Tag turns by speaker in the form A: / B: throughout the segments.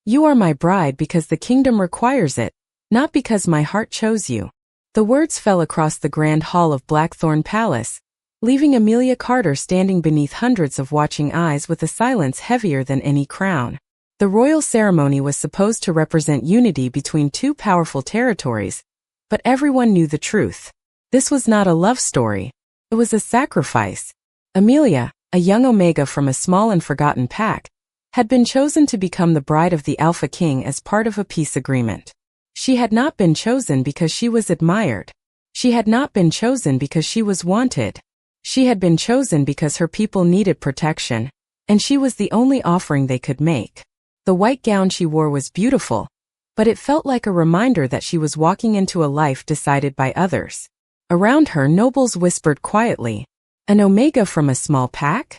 A: You are my bride because the kingdom requires it, not because my heart chose you." The words fell across the grand hall of Blackthorn Palace, leaving Amelia Carter standing beneath hundreds of watching eyes with a silence heavier than any crown. The royal ceremony was supposed to represent unity between two powerful territories, but everyone knew the truth. This was not a love story. It was a sacrifice. Amelia, a young Omega from a small and forgotten pack, had been chosen to become the bride of the Alpha King as part of a peace agreement. She had not been chosen because she was admired. She had not been chosen because she was wanted. She had been chosen because her people needed protection, and she was the only offering they could make. The white gown she wore was beautiful, but it felt like a reminder that she was walking into a life decided by others. Around her, nobles whispered quietly, "An Omega from a small pack?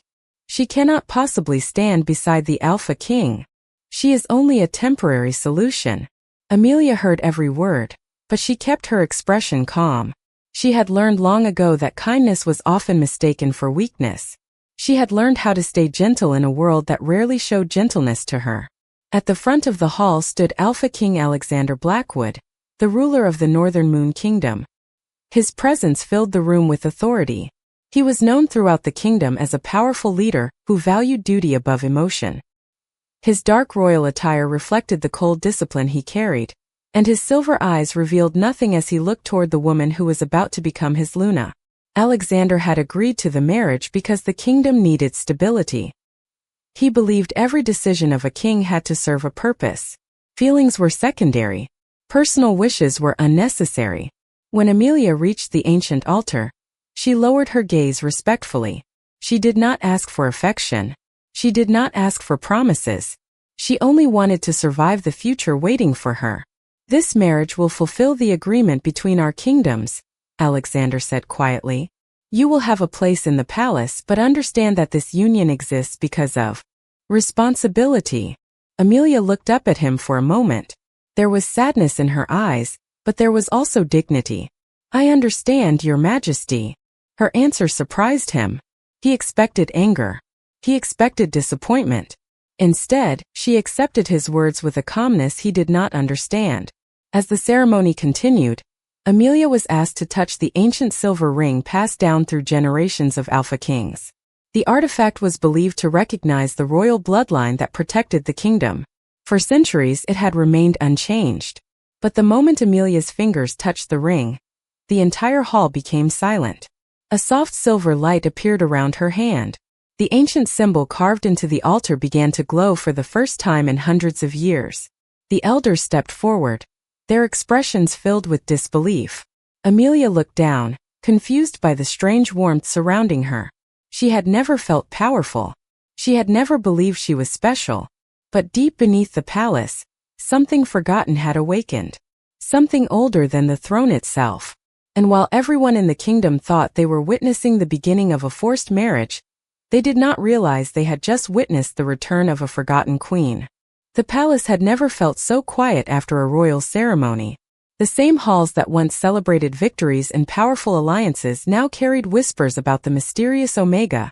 A: She cannot possibly stand beside the Alpha King. She is only a temporary solution." Amelia heard every word, but she kept her expression calm. She had learned long ago that kindness was often mistaken for weakness. She had learned how to stay gentle in a world that rarely showed gentleness to her. At the front of the hall stood Alpha King Alexander Blackwood, the ruler of the Northern Moon Kingdom. His presence filled the room with authority. He was known throughout the kingdom as a powerful leader who valued duty above emotion. His dark royal attire reflected the cold discipline he carried, and his silver eyes revealed nothing as he looked toward the woman who was about to become his Luna. Alexander had agreed to the marriage because the kingdom needed stability. He believed every decision of a king had to serve a purpose. Feelings were secondary. Personal wishes were unnecessary. When Amelia reached the ancient altar, she lowered her gaze respectfully. She did not ask for affection. She did not ask for promises. She only wanted to survive the future waiting for her. "This marriage will fulfill the agreement between our kingdoms," Alexander said quietly. "You will have a place in the palace, but understand that this union exists because of responsibility." Amelia looked up at him for a moment. There was sadness in her eyes, but there was also dignity. "I understand, Your Majesty." Her answer surprised him. He expected anger. He expected disappointment. Instead, she accepted his words with a calmness he did not understand. As the ceremony continued, Amelia was asked to touch the ancient silver ring passed down through generations of Alpha Kings. The artifact was believed to recognize the royal bloodline that protected the kingdom. For centuries it had remained unchanged. But the moment Amelia's fingers touched the ring, the entire hall became silent. A soft silver light appeared around her hand. The ancient symbol carved into the altar began to glow for the first time in hundreds of years. The elders stepped forward, their expressions filled with disbelief. Amelia looked down, confused by the strange warmth surrounding her. She had never felt powerful. She had never believed she was special. But deep beneath the palace, something forgotten had awakened. Something older than the throne itself. And while everyone in the kingdom thought they were witnessing the beginning of a forced marriage, they did not realize they had just witnessed the return of a forgotten queen. The palace had never felt so quiet after a royal ceremony. The same halls that once celebrated victories and powerful alliances now carried whispers about the mysterious Omega,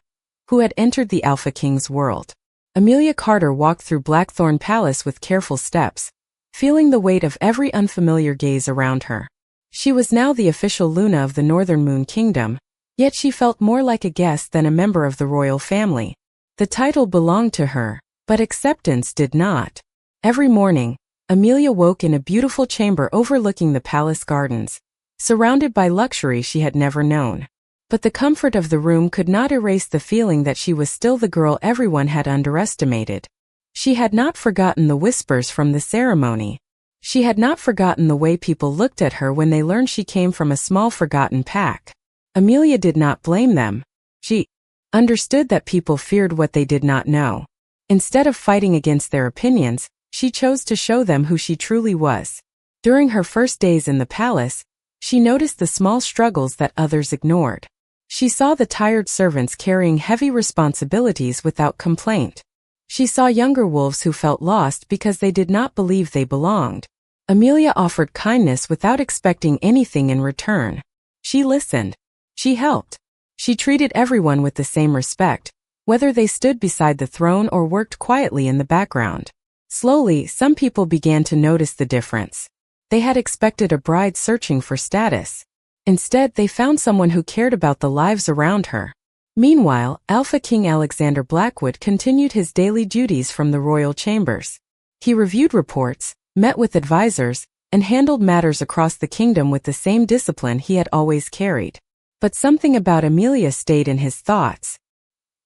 A: who had entered the Alpha King's world. Amelia Carter walked through Blackthorn Palace with careful steps, feeling the weight of every unfamiliar gaze around her. She was now the official Luna of the Northern Moon Kingdom, yet she felt more like a guest than a member of the royal family. The title belonged to her, but acceptance did not. Every morning, Amelia woke in a beautiful chamber overlooking the palace gardens, surrounded by luxury she had never known. But the comfort of the room could not erase the feeling that she was still the girl everyone had underestimated. She had not forgotten the whispers from the ceremony. She had not forgotten the way people looked at her when they learned she came from a small forgotten pack. Amelia did not blame them. She understood that people feared what they did not know. Instead of fighting against their opinions, she chose to show them who she truly was. During her first days in the palace, she noticed the small struggles that others ignored. She saw the tired servants carrying heavy responsibilities without complaint. She saw younger wolves who felt lost because they did not believe they belonged. Amelia offered kindness without expecting anything in return. She listened. She helped. She treated everyone with the same respect, whether they stood beside the throne or worked quietly in the background. Slowly, some people began to notice the difference. They had expected a bride searching for status. Instead, they found someone who cared about the lives around her. Meanwhile, Alpha King Alexander Blackwood continued his daily duties from the royal chambers. He reviewed reports, met with advisors, and handled matters across the kingdom with the same discipline he had always carried. But something about Amelia stayed in his thoughts.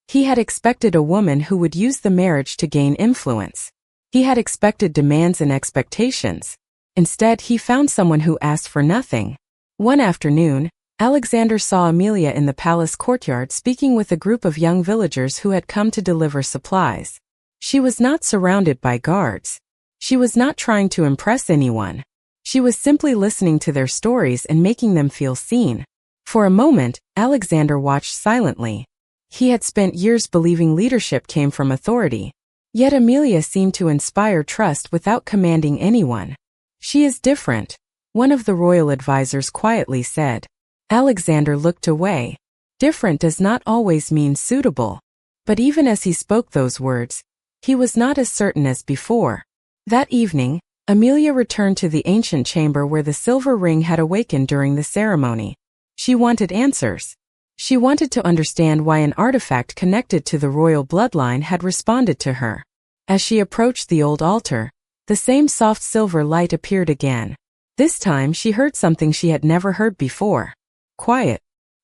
A: He had expected a woman who would use the marriage to gain influence. He had expected demands and expectations. Instead, he found someone who asked for nothing. One afternoon, Alexander saw Amelia in the palace courtyard speaking with a group of young villagers who had come to deliver supplies. She was not surrounded by guards. She was not trying to impress anyone. She was simply listening to their stories and making them feel seen. For a moment, Alexander watched silently. He had spent years believing leadership came from authority. Yet Amelia seemed to inspire trust without commanding anyone. "She is different," one of the royal advisors quietly said. Alexander looked away. Different does not always mean suitable. But even as he spoke those words, he was not as certain as before. That evening, Amelia returned to the ancient chamber where the silver ring had awakened during the ceremony. She wanted answers. She wanted to understand why an artifact connected to the royal bloodline had responded to her. As she approached the old altar, the same soft silver light appeared again. This time she heard something she had never heard before. Quiet.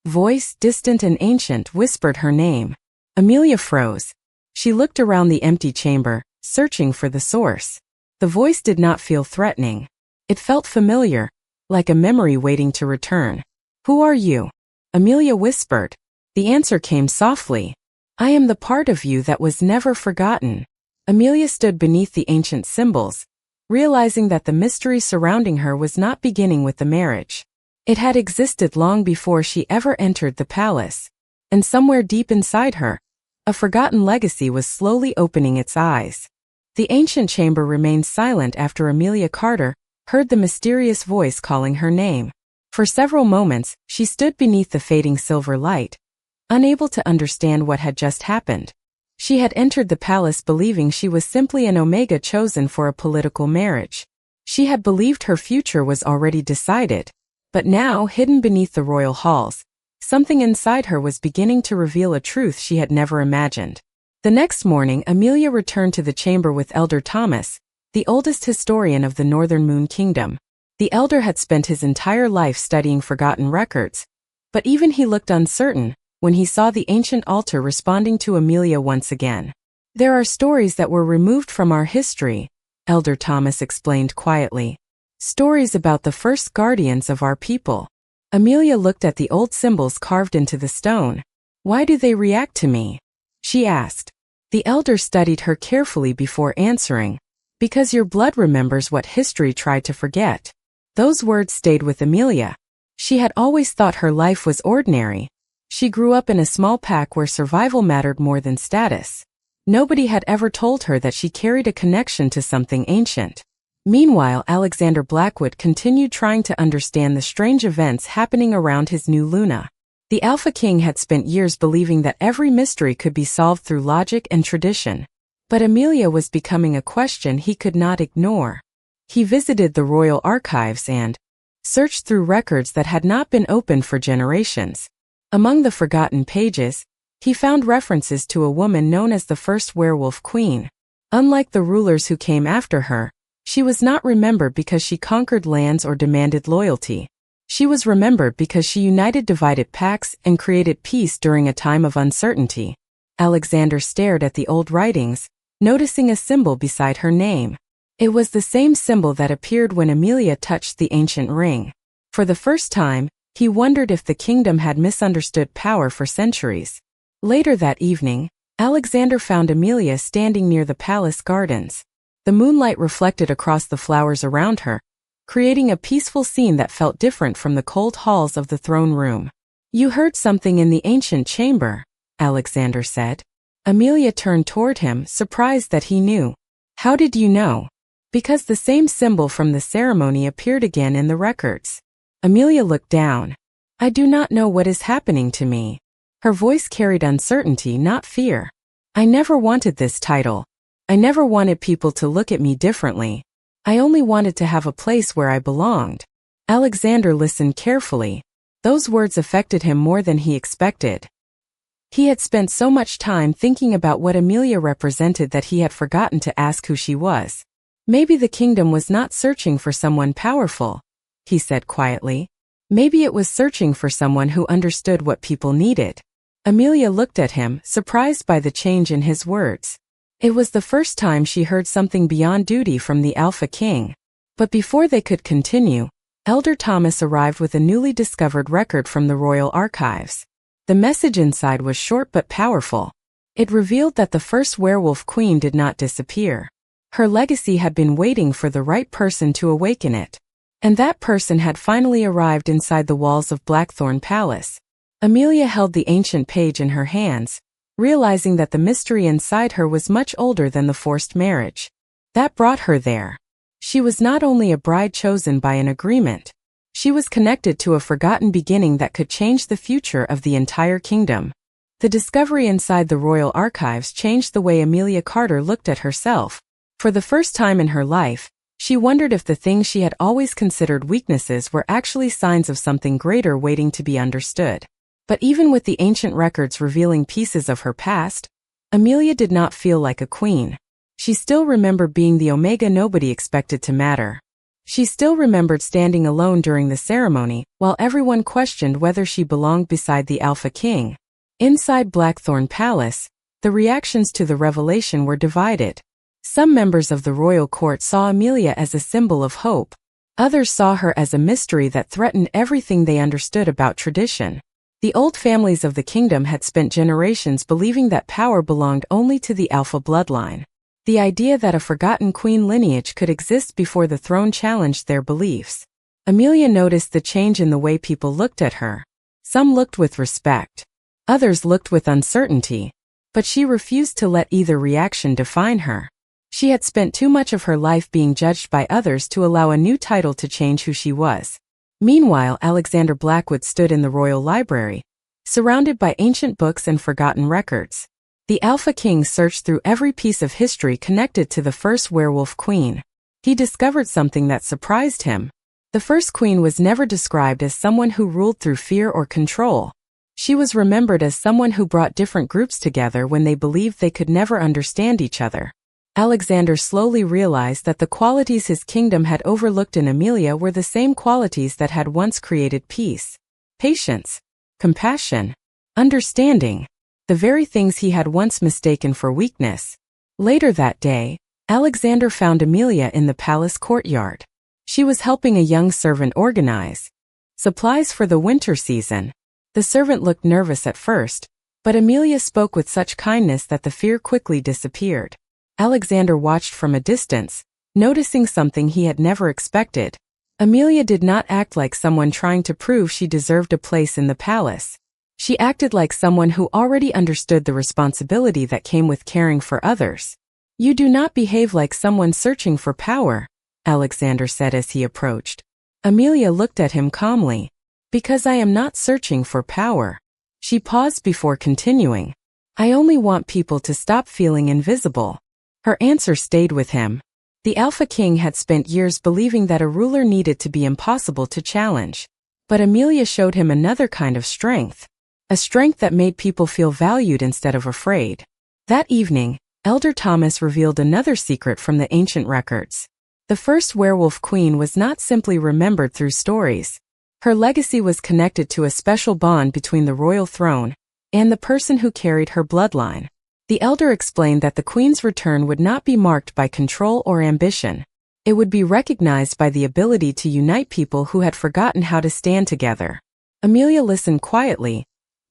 A: Voice, distant and ancient, whispered her name. Amelia froze. She looked around the empty chamber, searching for the source. The voice did not feel threatening. It felt familiar, like a memory waiting to return. "Who are you?" Amelia whispered. The answer came softly. "I am the part of you that was never forgotten." Amelia stood beneath the ancient symbols, realizing that the mystery surrounding her was not beginning with the marriage. It had existed long before she ever entered the palace. And somewhere deep inside her, a forgotten legacy was slowly opening its eyes. The ancient chamber remained silent after Amelia Carter heard the mysterious voice calling her name. For several moments, she stood beneath the fading silver light, unable to understand what had just happened. She had entered the palace believing she was simply an omega chosen for a political marriage. She had believed her future was already decided. But now, hidden beneath the royal halls, something inside her was beginning to reveal a truth she had never imagined. The next morning, Amelia returned to the chamber with Elder Thomas, the oldest historian of the Northern Moon Kingdom. The elder had spent his entire life studying forgotten records, but even he looked uncertain when he saw the ancient altar responding to Amelia once again. "There are stories that were removed from our history," Elder Thomas explained quietly. "Stories about the first guardians of our people." Amelia looked at the old symbols carved into the stone. "Why do they react to me?" she asked. The elder studied her carefully before answering. "Because your blood remembers what history tried to forget." Those words stayed with Amelia. She had always thought her life was ordinary. She grew up in a small pack where survival mattered more than status. Nobody had ever told her that she carried a connection to something ancient. Meanwhile, Alexander Blackwood continued trying to understand the strange events happening around his new Luna. The Alpha King had spent years believing that every mystery could be solved through logic and tradition. But Amelia was becoming a question he could not ignore. He visited the royal archives and searched through records that had not been opened for generations. Among the forgotten pages, he found references to a woman known as the first werewolf queen. Unlike the rulers who came after her, she was not remembered because she conquered lands or demanded loyalty. She was remembered because she united divided packs and created peace during a time of uncertainty. Alexander stared at the old writings, noticing a symbol beside her name. It was the same symbol that appeared when Amelia touched the ancient ring. For the first time, he wondered if the kingdom had misunderstood power for centuries. Later that evening, Alexander found Amelia standing near the palace gardens. The moonlight reflected across the flowers around her, creating a peaceful scene that felt different from the cold halls of the throne room. "You heard something in the ancient chamber," Alexander said. Amelia turned toward him, surprised that he knew. "How did you know?" "Because the same symbol from the ceremony appeared again in the records." Amelia looked down. "I do not know what is happening to me." Her voice carried uncertainty, not fear. "I never wanted this title. I never wanted people to look at me differently. I only wanted to have a place where I belonged. Alexander listened carefully. Those words affected him more than he expected. He had spent so much time thinking about what Amelia represented that he had forgotten to ask who she was. Maybe the kingdom was not searching for someone powerful, he said quietly. Maybe it was searching for someone who understood what people needed. Amelia looked at him, surprised by the change in his words. It was the first time she heard something beyond duty from the Alpha King. But before they could continue, Elder Thomas arrived with a newly discovered record from the Royal Archives. The message inside was short but powerful. It revealed that the first werewolf queen did not disappear. Her legacy had been waiting for the right person to awaken it. And that person had finally arrived inside the walls of Blackthorn Palace. Amelia held the ancient page in her hands, realizing that the mystery inside her was much older than the forced marriage. That brought her there. She was not only a bride chosen by an agreement. She was connected to a forgotten beginning that could change the future of the entire kingdom. The discovery inside the Royal Archives changed the way Amelia Carter looked at herself. For the first time in her life, she wondered if the things she had always considered weaknesses were actually signs of something greater waiting to be understood. But even with the ancient records revealing pieces of her past, Amelia did not feel like a queen. She still remembered being the Omega nobody expected to matter. She still remembered standing alone during the ceremony, while everyone questioned whether she belonged beside the Alpha King. Inside Blackthorn Palace, the reactions to the revelation were divided. Some members of the royal court saw Amelia as a symbol of hope. Others saw her as a mystery that threatened everything they understood about tradition. The old families of the kingdom had spent generations believing that power belonged only to the Alpha bloodline. The idea that a forgotten queen lineage could exist before the throne challenged their beliefs. Amelia noticed the change in the way people looked at her. Some looked with respect. Others looked with uncertainty. But she refused to let either reaction define her. She had spent too much of her life being judged by others to allow a new title to change who she was. Meanwhile, Alexander Blackwood stood in the royal library, surrounded by ancient books and forgotten records. The Alpha King searched through every piece of history connected to the first werewolf queen. He discovered something that surprised him. The first queen was never described as someone who ruled through fear or control. She was remembered as someone who brought different groups together when they believed they could never understand each other. Alexander slowly realized that the qualities his kingdom had overlooked in Amelia were the same qualities that had once created peace, patience, compassion, understanding. The very things he had once mistaken for weakness. Later that day, Alexander found Amelia in the palace courtyard. She was helping a young servant organize supplies for the winter season. The servant looked nervous at first, but Amelia spoke with such kindness that the fear quickly disappeared. Alexander watched from a distance, noticing something he had never expected. Amelia did not act like someone trying to prove she deserved a place in the palace. She acted like someone who already understood the responsibility that came with caring for others. "You do not behave like someone searching for power," Alexander said as he approached. Amelia looked at him calmly. "Because I am not searching for power." She paused before continuing. "I only want people to stop feeling invisible." Her answer stayed with him. The Alpha King had spent years believing that a ruler needed to be impossible to challenge. But Amelia showed him another kind of strength. A strength that made people feel valued instead of afraid. That evening, Elder Thomas revealed another secret from the ancient records. The first werewolf queen was not simply remembered through stories. Her legacy was connected to a special bond between the royal throne and the person who carried her bloodline. The elder explained that the queen's return would not be marked by control or ambition. It would be recognized by the ability to unite people who had forgotten how to stand together. Amelia listened quietly,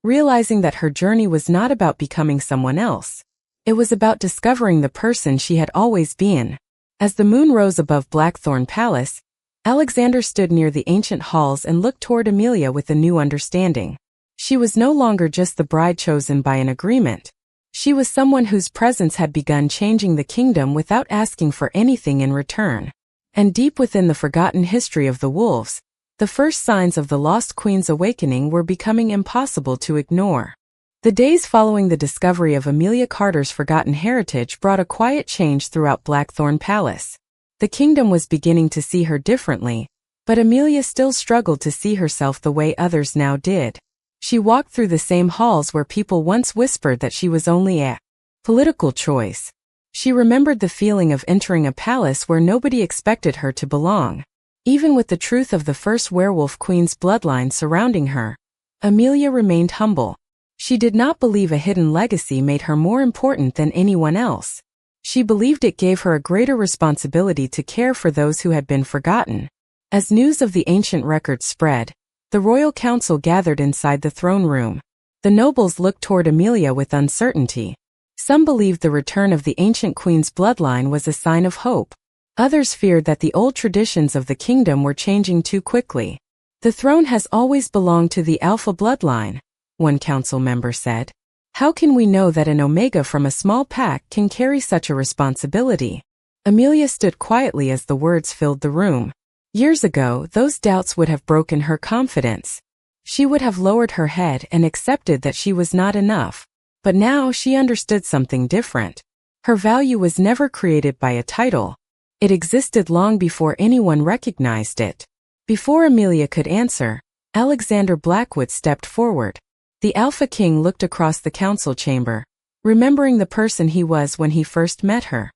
A: realizing that her journey was not about becoming someone else. It was about discovering the person she had always been. As the moon rose above Blackthorn Palace, Alexander stood near the ancient halls and looked toward Amelia with a new understanding. She was no longer just the bride chosen by an agreement. She was someone whose presence had begun changing the kingdom without asking for anything in return. And deep within the forgotten history of the wolves, the first signs of the lost queen's awakening were becoming impossible to ignore. The days following the discovery of Amelia Carter's forgotten heritage brought a quiet change throughout Blackthorn Palace. The kingdom was beginning to see her differently, but Amelia still struggled to see herself the way others now did. She walked through the same halls where people once whispered that she was only a political choice. She remembered the feeling of entering a palace where nobody expected her to belong. Even with the truth of the first werewolf queen's bloodline surrounding her, Amelia remained humble. She did not believe a hidden legacy made her more important than anyone else. She believed it gave her a greater responsibility to care for those who had been forgotten. As news of the ancient records spread, the royal council gathered inside the throne room. The nobles looked toward Amelia with uncertainty. Some believed the return of the ancient queen's bloodline was a sign of hope. Others feared that the old traditions of the kingdom were changing too quickly. The throne has always belonged to the Alpha bloodline, one council member said. How can we know that an Omega from a small pack can carry such a responsibility? Amelia stood quietly as the words filled the room. Years ago, those doubts would have broken her confidence. She would have lowered her head and accepted that she was not enough. But now she understood something different. Her value was never created by a title. It existed long before anyone recognized it. Before Amelia could answer, Alexander Blackwood stepped forward. The Alpha King looked across the council chamber, remembering the person he was when he first met her.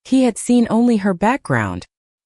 A: He had seen only her background.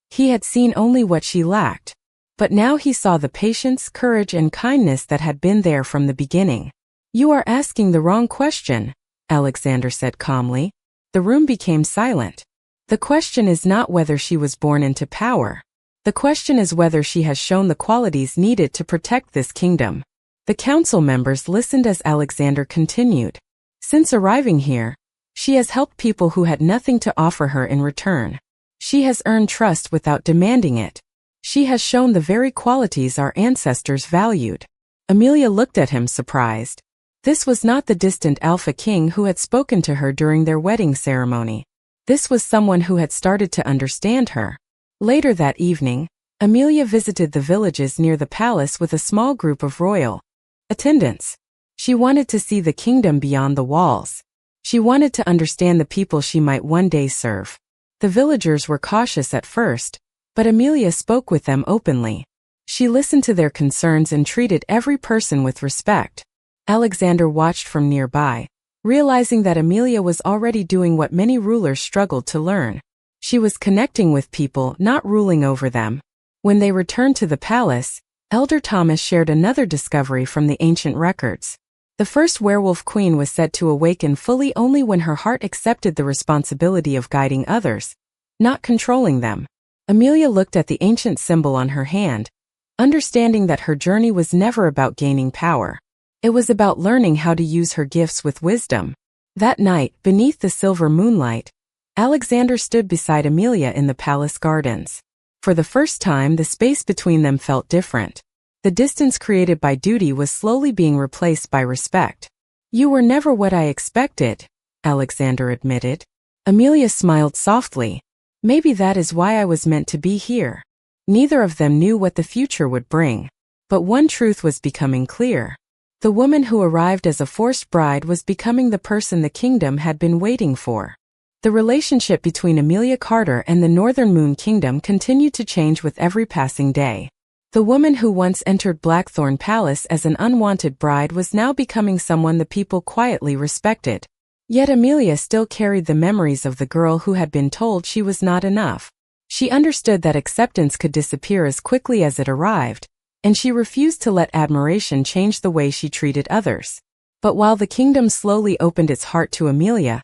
A: He had seen only what she lacked. But now he saw the patience, courage, and kindness that had been there from the beginning. "You are asking the wrong question," Alexander said calmly. The room became silent. The question is not whether she was born into power. The question is whether she has shown the qualities needed to protect this kingdom. The council members listened as Alexander continued. Since arriving here, she has helped people who had nothing to offer her in return. She has earned trust without demanding it. She has shown the very qualities our ancestors valued. Amelia looked at him surprised. This was not the distant Alpha King who had spoken to her during their wedding ceremony. This was someone who had started to understand her. Later that evening, Amelia visited the villages near the palace with a small group of royal attendants. She wanted to see the kingdom beyond the walls. She wanted to understand the people she might one day serve. The villagers were cautious at first, but Amelia spoke with them openly. She listened to their concerns and treated every person with respect. Alexander watched from nearby, realizing that Amelia was already doing what many rulers struggled to learn. She was connecting with people, not ruling over them. When they returned to the palace, Elder Thomas shared another discovery from the ancient records. The first werewolf queen was said to awaken fully only when her heart accepted the responsibility of guiding others, not controlling them. Amelia looked at the ancient symbol on her hand, understanding that her journey was never about gaining power. It was about learning how to use her gifts with wisdom. That night, beneath the silver moonlight, Alexander stood beside Amelia in the palace gardens. For the first time, the space between them felt different. The distance created by duty was slowly being replaced by respect. "You were never what I expected," Alexander admitted. Amelia smiled softly. "Maybe that is why I was meant to be here." Neither of them knew what the future would bring. But one truth was becoming clear. The woman who arrived as a forced bride was becoming the person the kingdom had been waiting for. The relationship between Amelia Carter and the Northern Moon Kingdom continued to change with every passing day. The woman who once entered Blackthorn Palace as an unwanted bride was now becoming someone the people quietly respected. Yet Amelia still carried the memories of the girl who had been told she was not enough. She understood that acceptance could disappear as quickly as it arrived, and she refused to let admiration change the way she treated others. But while the kingdom slowly opened its heart to Amelia,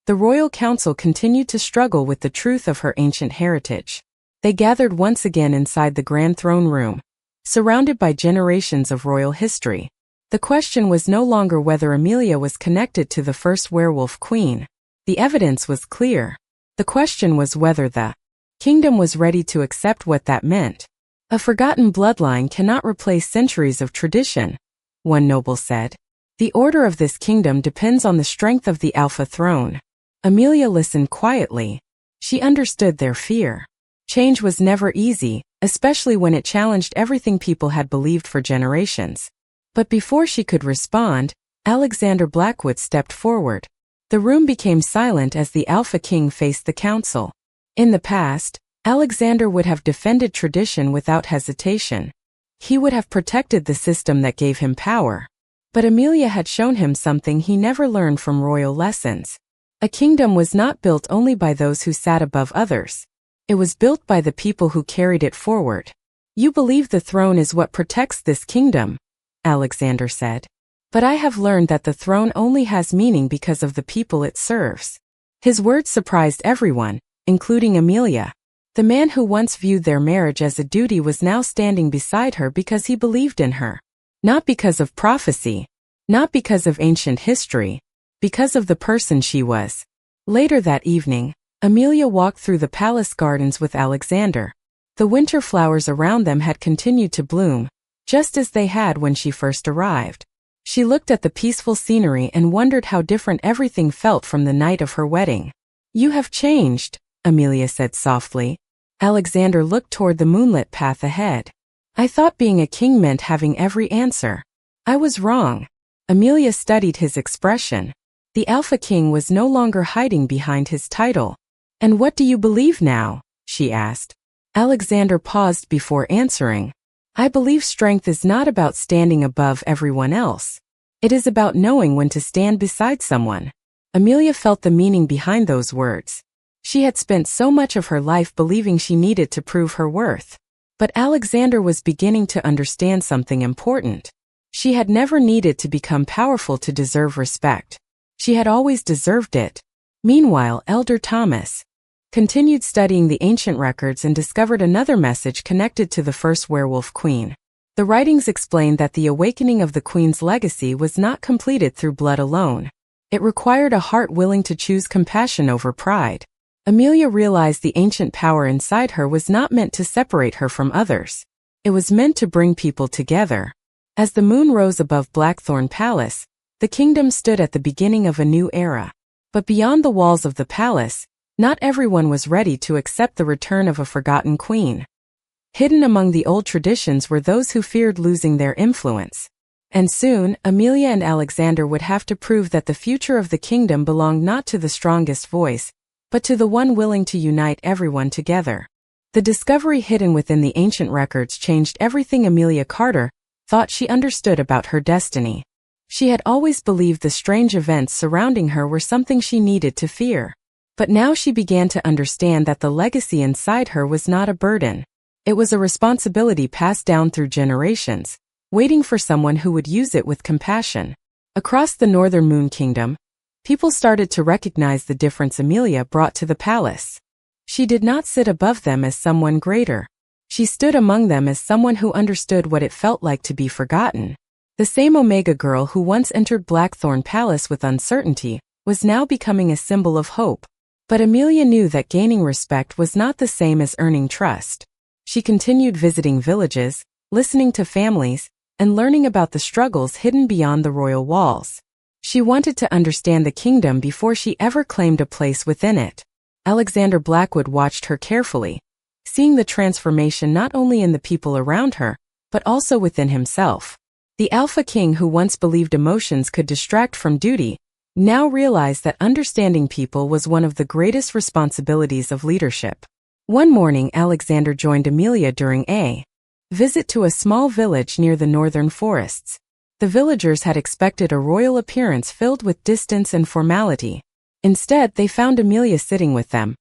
A: the royal council continued to struggle with the truth of her ancient heritage. They gathered once again inside the grand throne room, surrounded by generations of royal history. The question was no longer whether Amelia was connected to the first werewolf queen. The evidence was clear. The question was whether the kingdom was ready to accept what that meant. "A forgotten bloodline cannot replace centuries of tradition," one noble said. "The order of this kingdom depends on the strength of the Alpha throne." Amelia listened quietly. She understood their fear. Change was never easy, especially when it challenged everything people had believed for generations. But before she could respond, Alexander Blackwood stepped forward. The room became silent as the Alpha King faced the council. In the past, Alexander would have defended tradition without hesitation. He would have protected the system that gave him power. But Amelia had shown him something he never learned from royal lessons. A kingdom was not built only by those who sat above others. It was built by the people who carried it forward. "You believe the throne is what protects this kingdom," Alexander said. "But I have learned that the throne only has meaning because of the people it serves." His words surprised everyone, including Amelia. The man who once viewed their marriage as a duty was now standing beside her because he believed in her. Not because of prophecy, not because of ancient history, because of the person she was. Later that evening, Amelia walked through the palace gardens with Alexander. The winter flowers around them had continued to bloom, just as they had when she first arrived. She looked at the peaceful scenery and wondered how different everything felt from the night of her wedding. "You have changed," Amelia said softly. Alexander looked toward the moonlit path ahead. "I thought being a king meant having every answer. I was wrong." Amelia studied his expression. The Alpha King was no longer hiding behind his title. "And what do you believe now?" she asked. Alexander paused before answering. "I believe strength is not about standing above everyone else. It is about knowing when to stand beside someone." Amelia felt the meaning behind those words. She had spent so much of her life believing she needed to prove her worth. But Alexander was beginning to understand something important. She had never needed to become powerful to deserve respect. She had always deserved it. Meanwhile, Elder Thomas continued studying the ancient records and discovered another message connected to the first werewolf queen. The writings explained that the awakening of the queen's legacy was not completed through blood alone. It required a heart willing to choose compassion over pride. Amelia realized the ancient power inside her was not meant to separate her from others. It was meant to bring people together. As the moon rose above Blackthorn Palace, the kingdom stood at the beginning of a new era. But beyond the walls of the palace, not everyone was ready to accept the return of a forgotten queen. Hidden among the old traditions were those who feared losing their influence. And soon, Amelia and Alexander would have to prove that the future of the kingdom belonged not to the strongest voice, but to the one willing to unite everyone together. The discovery hidden within the ancient records changed everything Amelia Carter thought she understood about her destiny. She had always believed the strange events surrounding her were something she needed to fear. But now she began to understand that the legacy inside her was not a burden. It was a responsibility passed down through generations, waiting for someone who would use it with compassion. Across the Northern Moon Kingdom, people started to recognize the difference Amelia brought to the palace. She did not sit above them as someone greater. She stood among them as someone who understood what it felt like to be forgotten. The same Omega girl who once entered Blackthorn Palace with uncertainty was now becoming a symbol of hope. But Amelia knew that gaining respect was not the same as earning trust. She continued visiting villages, listening to families, and learning about the struggles hidden beyond the royal walls. She wanted to understand the kingdom before she ever claimed a place within it. Alexander Blackwood watched her carefully, seeing the transformation not only in the people around her, but also within himself. The Alpha King who once believed emotions could distract from duty, now realized that understanding people was one of the greatest responsibilities of leadership. One morning Alexander joined Amelia during a visit to a small village near the northern forests. The villagers had expected a royal appearance filled with distance and formality. Instead, they found Amelia sitting with them,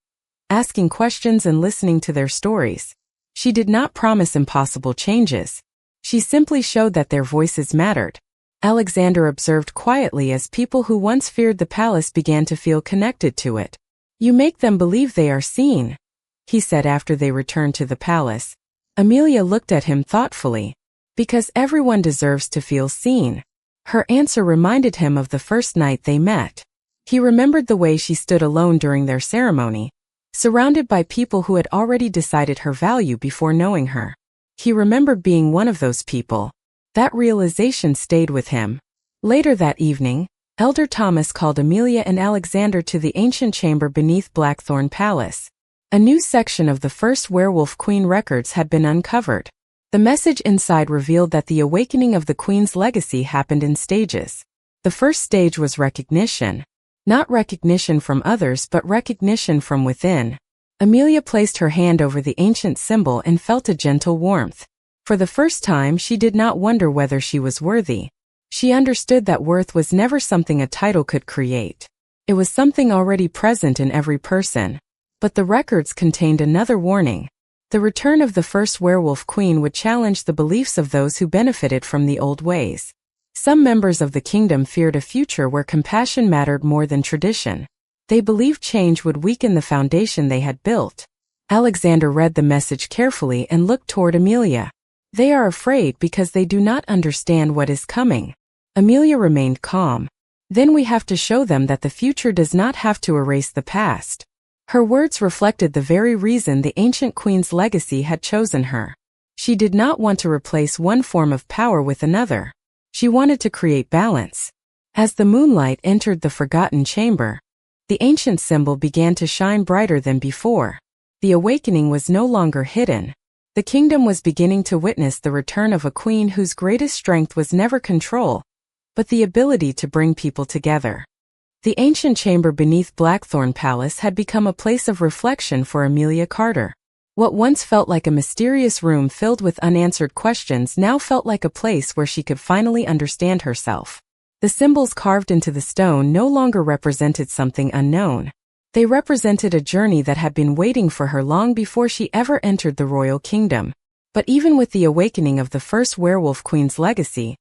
A: asking questions and listening to their stories. She did not promise impossible changes. She simply showed that their voices mattered. Alexander observed quietly as people who once feared the palace began to feel connected to it. "You make them believe they are seen," he said after they returned to the palace. Amelia looked at him thoughtfully. "Because everyone deserves to feel seen." Her answer reminded him of the first night they met. He remembered the way she stood alone during their ceremony, surrounded by people who had already decided her value before knowing her. He remembered being one of those people. That realization stayed with him. Later that evening, Elder Thomas called Amelia and Alexander to the ancient chamber beneath Blackthorn Palace. A new section of the first werewolf queen records had been uncovered. The message inside revealed that the awakening of the queen's legacy happened in stages. The first stage was recognition. Not recognition from others but recognition from within. Amelia placed her hand over the ancient symbol and felt a gentle warmth. For the first time she did not wonder whether she was worthy. She understood that worth was never something a title could create. It was something already present in every person. But the records contained another warning. The return of the first werewolf queen would challenge the beliefs of those who benefited from the old ways. Some members of the kingdom feared a future where compassion mattered more than tradition. They believed change would weaken the foundation they had built. Alexander read the message carefully and looked toward Amelia. They are afraid because they do not understand what is coming. Amelia remained calm. Then we have to show them that the future does not have to erase the past. Her words reflected the very reason the ancient queen's legacy had chosen her. She did not want to replace one form of power with another. She wanted to create balance. As the moonlight entered the forgotten chamber, the ancient symbol began to shine brighter than before. The awakening was no longer hidden. The kingdom was beginning to witness the return of a queen whose greatest strength was never control, but the ability to bring people together. The ancient chamber beneath Blackthorn Palace had become a place of reflection for Amelia Carter. What once felt like a mysterious room filled with unanswered questions now felt like a place where she could finally understand herself. The symbols carved into the stone no longer represented something unknown. They represented a journey that had been waiting for her long before she ever entered the royal kingdom. But even with the awakening of the first werewolf queen's legacy,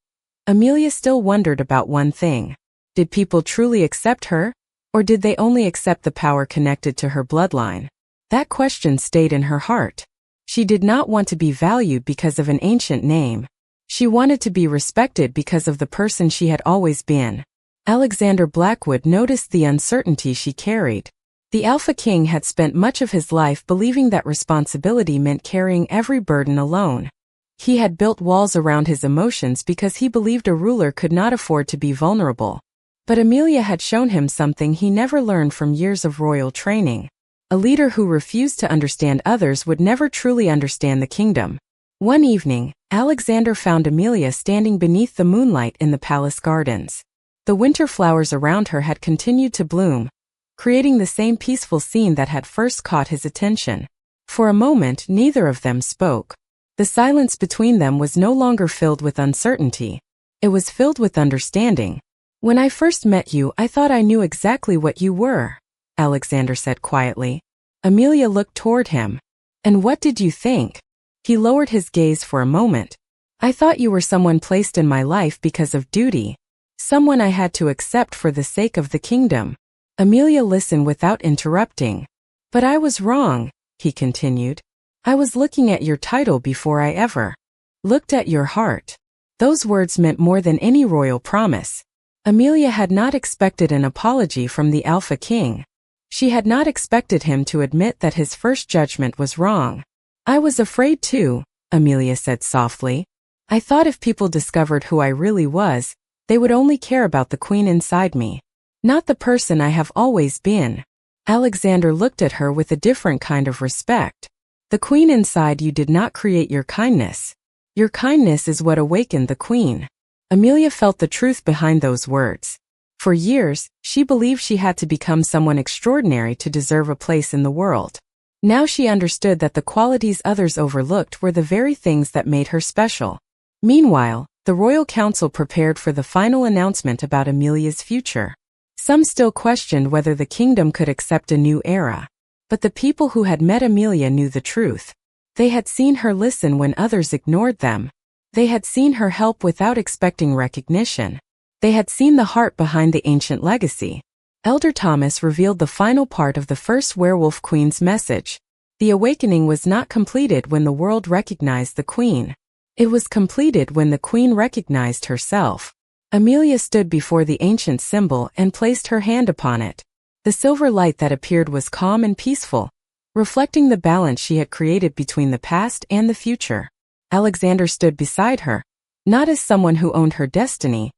A: Amelia still wondered about one thing. Did people truly accept her, or did they only accept the power connected to her bloodline? That question stayed in her heart. She did not want to be valued because of an ancient name. She wanted to be respected because of the person she had always been. Alexander Blackwood noticed the uncertainty she carried. The Alpha King had spent much of his life believing that responsibility meant carrying every burden alone. He had built walls around his emotions because he believed a ruler could not afford to be vulnerable. But Amelia had shown him something he never learned from years of royal training. A leader who refused to understand others would never truly understand the kingdom. One evening, Alexander found Amelia standing beneath the moonlight in the palace gardens. The winter flowers around her had continued to bloom, creating the same peaceful scene that had first caught his attention. For a moment, neither of them spoke. The silence between them was no longer filled with uncertainty. It was filled with understanding. "When I first met you, I thought I knew exactly what you were," Alexander said quietly. Amelia looked toward him. "And what did you think?" He lowered his gaze for a moment. "I thought you were someone placed in my life because of duty. Someone I had to accept for the sake of the kingdom." Amelia listened without interrupting. "But I was wrong," he continued. "I was looking at your title before I ever looked at your heart." Those words meant more than any royal promise. Amelia had not expected an apology from the Alpha King. She had not expected him to admit that his first judgment was wrong. "I was afraid too," Amelia said softly. "I thought if people discovered who I really was, they would only care about the queen inside me, not the person I have always been." Alexander looked at her with a different kind of respect. "The queen inside you did not create your kindness. Your kindness is what awakened the queen." Amelia felt the truth behind those words. For years, she believed she had to become someone extraordinary to deserve a place in the world. Now she understood that the qualities others overlooked were the very things that made her special. Meanwhile, the royal council prepared for the final announcement about Amelia's future. Some still questioned whether the kingdom could accept a new era. But the people who had met Amelia knew the truth. They had seen her listen when others ignored them. They had seen her help without expecting recognition. They had seen the heart behind the ancient legacy. Elder Thomas revealed the final part of the first werewolf queen's message. The awakening was not completed when the world recognized the queen. It was completed when the queen recognized herself. Amelia stood before the ancient symbol and placed her hand upon it. The silver light that appeared was calm and peaceful, reflecting the balance she had created between the past and the future. Alexander stood beside her, not as someone who owned her destiny,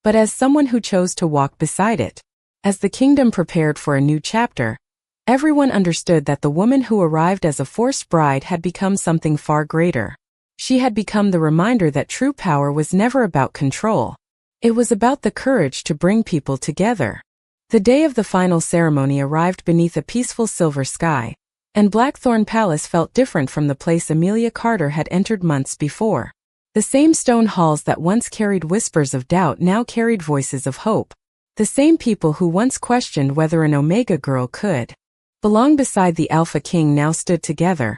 A: but as someone who chose to walk beside it. As the kingdom prepared for a new chapter, everyone understood that the woman who arrived as a forced bride had become something far greater. She had become the reminder that true power was never about control. It was about the courage to bring people together. The day of the final ceremony arrived beneath a peaceful silver sky, and Blackthorn Palace felt different from the place Amelia Carter had entered months before. The same stone halls that once carried whispers of doubt now carried voices of hope. The same people who once questioned whether an Omega girl could belong beside the Alpha King now stood together,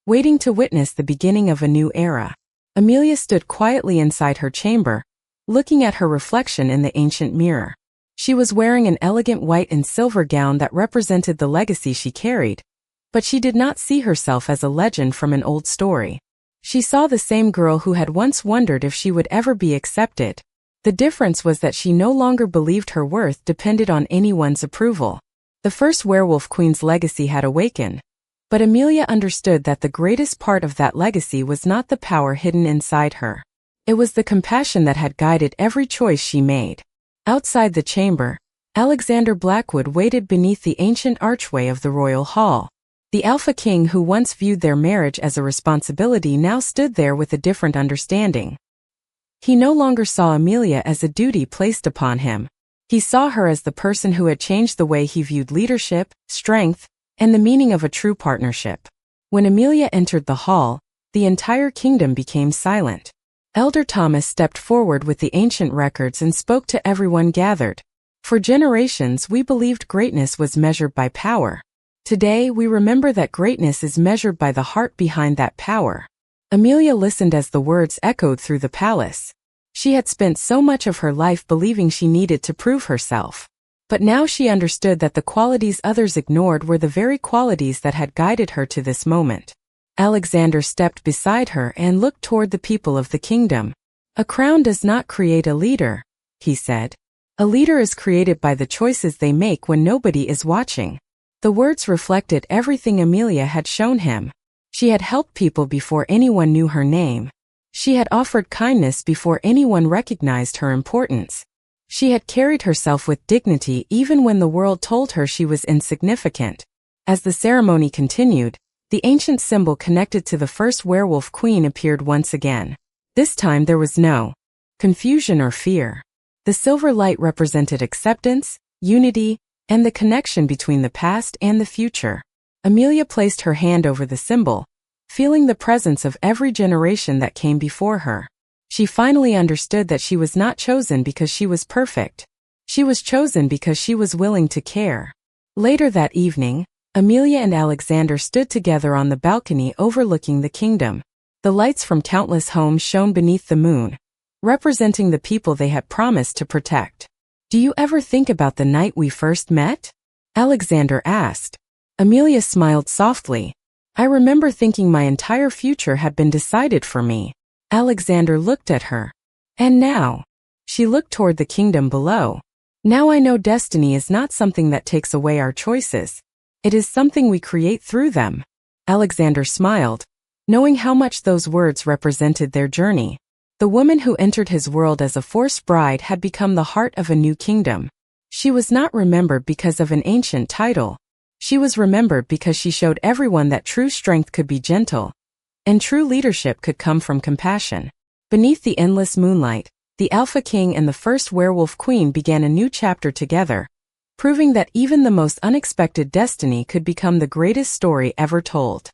A: waiting to witness the beginning of a new era. Amelia stood quietly inside her chamber, looking at her reflection in the ancient mirror. She was wearing an elegant white and silver gown that represented the legacy she carried, but she did not see herself as a legend from an old story. She saw the same girl who had once wondered if she would ever be accepted. The difference was that she no longer believed her worth depended on anyone's approval. The first werewolf queen's legacy had awakened, but Amelia understood that the greatest part of that legacy was not the power hidden inside her. It was the compassion that had guided every choice she made. Outside the chamber, Alexander Blackwood waited beneath the ancient archway of the royal hall. The Alpha King who once viewed their marriage as a responsibility now stood there with a different understanding. He no longer saw Amelia as a duty placed upon him. He saw her as the person who had changed the way he viewed leadership, strength, and the meaning of a true partnership. When Amelia entered the hall, the entire kingdom became silent. Elder Thomas stepped forward with the ancient records and spoke to everyone gathered. For generations we believed greatness was measured by power. Today we remember that greatness is measured by the heart behind that power. Amelia listened as the words echoed through the palace. She had spent so much of her life believing she needed to prove herself. But now she understood that the qualities others ignored were the very qualities that had guided her to this moment. Alexander stepped beside her and looked toward the people of the kingdom. A crown does not create a leader, he said. A leader is created by the choices they make when nobody is watching. The words reflected everything Amelia had shown him. She had helped people before anyone knew her name. She had offered kindness before anyone recognized her importance. She had carried herself with dignity even when the world told her she was insignificant. As the ceremony continued, the ancient symbol connected to the first werewolf queen appeared once again. This time there was no confusion or fear. The silver light represented acceptance, unity, and the connection between the past and the future. Amelia placed her hand over the symbol, feeling the presence of every generation that came before her. She finally understood that she was not chosen because she was perfect. She was chosen because she was willing to care. Later that evening, Amelia and Alexander stood together on the balcony overlooking the kingdom. The lights from countless homes shone beneath the moon, representing the people they had promised to protect. "Do you ever think about the night we first met?" Alexander asked. Amelia smiled softly. "I remember thinking my entire future had been decided for me." Alexander looked at her. "And now?" She looked toward the kingdom below. "Now I know destiny is not something that takes away our choices. It is something we create through them." Alexander smiled, knowing how much those words represented their journey. The woman who entered his world as a forced bride had become the heart of a new kingdom. She was not remembered because of an ancient title. She was remembered because she showed everyone that true strength could be gentle, and true leadership could come from compassion. Beneath the endless moonlight, the Alpha King and the first werewolf queen began a new chapter together, proving that even the most unexpected destiny could become the greatest story ever told.